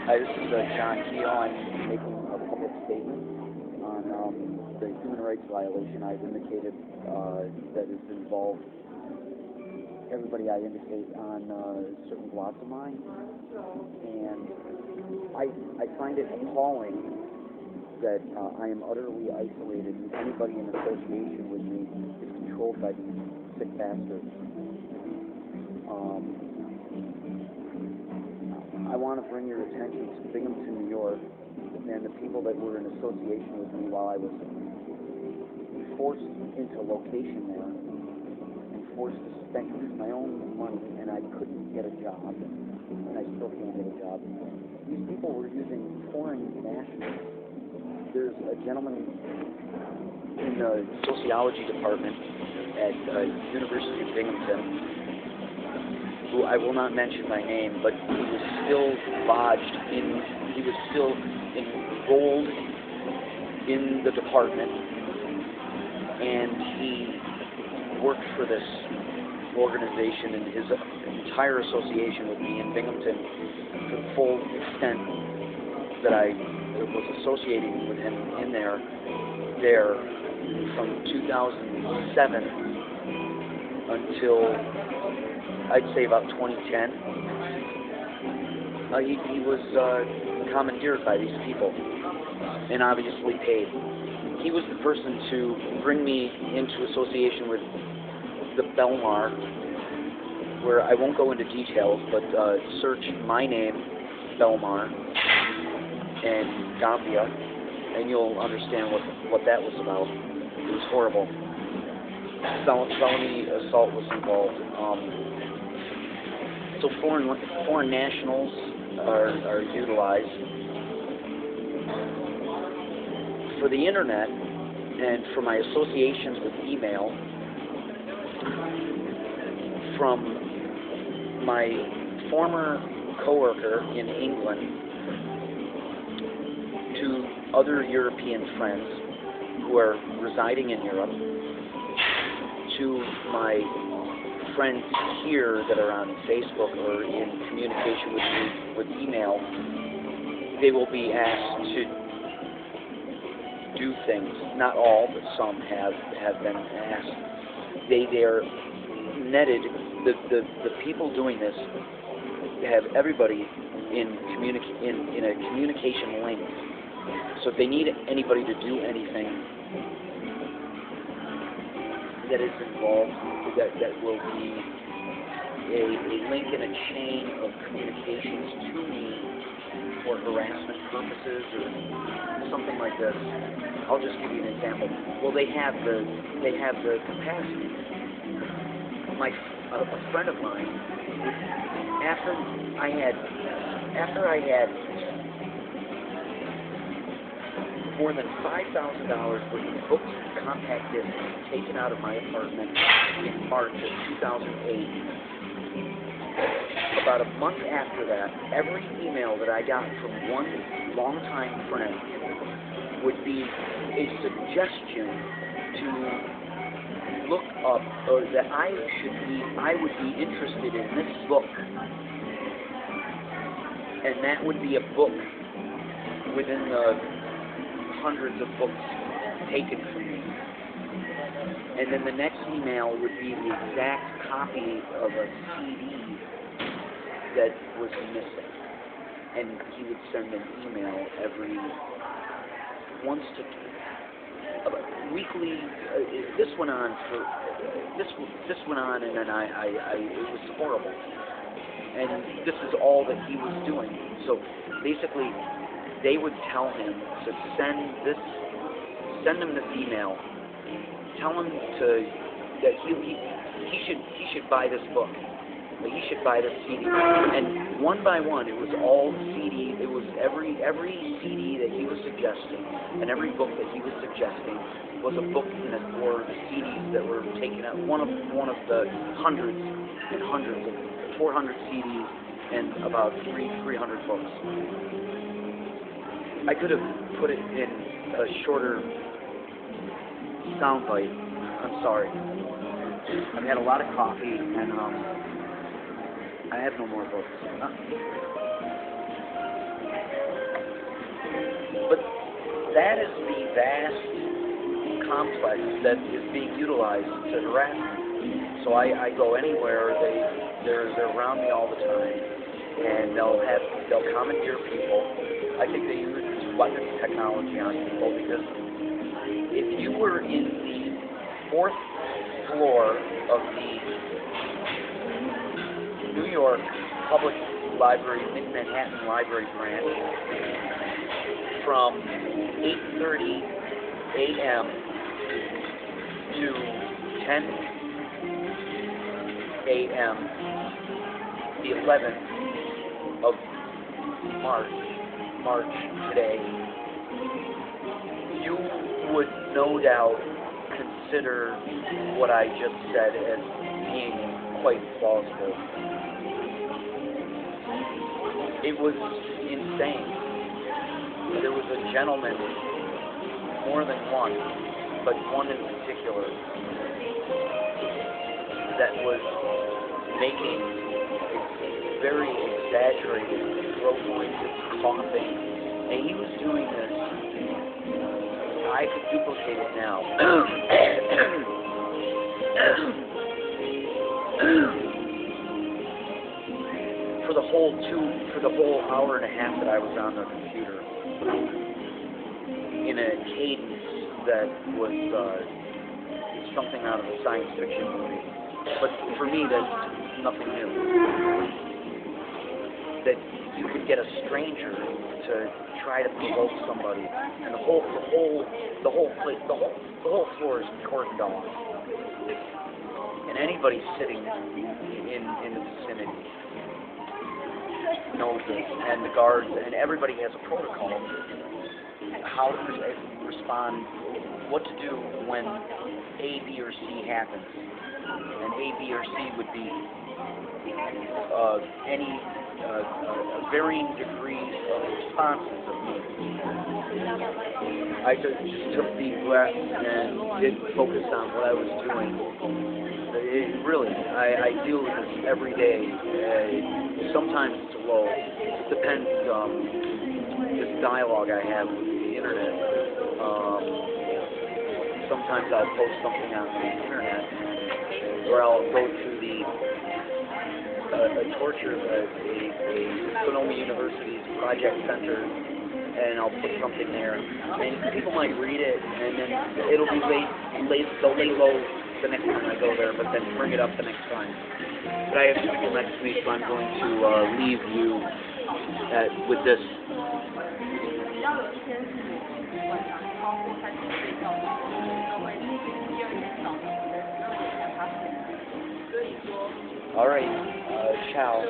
Hi, this is John Keogh. I'm making a public statement on the human rights violation I've indicated that is involved. Everybody I indicate on certain blots of mine, and I find it appalling that I am utterly isolated, and anybody in association with me is controlled by these sick bastards. I want to bring your attention to Binghamton, New York, and the people that were in association with me while I was forced into location there, and forced to use my own money, and I couldn't get a job, and I still can't get a job. These people were using foreign nationals. There's a gentleman in the sociology department at University of Binghamton, who I will not mention by name, but he was still lodged in, he was still enrolled in the department, and he worked for this organization and his entire association with me in Binghamton to the full extent that I was associating with him in there from 2007 until I'd say about 2010. He was commandeered by these people and obviously paid. He was the person to bring me into association with the Belmar, where I won't go into details, but search my name, Belmar, and Gambia, and you'll understand what that was about. It was horrible. Felony assault was involved. So foreign nationals are utilized for the internet and for my associations with email, from my former coworker in England to other European friends who are residing in Europe, to my friends here that are on Facebook or in communication with me with email. They will be asked to do things. Not all, but some have been asked. They are netted. The people doing this have everybody in a communication link. So if they need anybody to do anything that is involved, that will be a link in a chain of communications to me for harassment purposes or something like this. I'll just give you an example. Well, they have the capacity. A friend of mine, after I had more than $5,000 worth of books and compact discs taken out of my apartment in March of 2008. About a month after that, every email that I got from one longtime friend would be a suggestion to look up, or that I would be interested in this book, and that would be a book within the hundreds of books taken from me. And then the next email would be the exact copy of a CD that was missing. And he would send an email weekly. This went on, and then it was horrible. And this is all that he was doing. So basically, they would tell him to send him this email, tell him that he should buy this book, that he should buy this CD, and one by one, it was all CD. It was every CD that he was suggesting, and every book that he was suggesting was a book in it, or the CDs that were taken out. One of the hundreds and hundreds of 400 CDs and about 300 books. I could have put it in a shorter soundbite. I'm sorry. I've had a lot of coffee, and I have no more books. that is the vast complex that is being utilized to harass me. So I go anywhere, they're around me all the time, and they'll commandeer people. I think they use weapons technology on people, because if you were in the 4th floor of the New York Public Library, Mid-Manhattan Library branch, from 8:30 a.m. to 10 a.m., the 11th of March today, you would no doubt consider what I just said as being quite plausible. It was insane. There was a gentleman, more than one, but one in particular, that was making very exaggerated throat noises, coughing, and he was doing this. I could duplicate it now. For the whole hour and a half that I was on the computer, in a cadence that was something out of a science fiction movie. But for me, that's nothing new. That you could get a stranger to try to provoke somebody, and the whole floor is cordoned off, and anybody sitting in the vicinity knows it, and the guards, and everybody has a protocol how to respond, what to do when A, B, or C happens. And A, B, or C would be varying degrees of responses of me. I just took a deep breath and didn't focus on what I was doing. I deal with this every day. Sometimes it's low. It depends. This dialogue I have with the internet. Sometimes I'll post something on the internet, or I'll go to a Sonoma University's project center, and I'll put something there, and people might read it, and then it'll be they'll lay low the next time I go there, but then bring it up the next time. But I have people next to me, so I'm going to leave you with this. All right, ciao.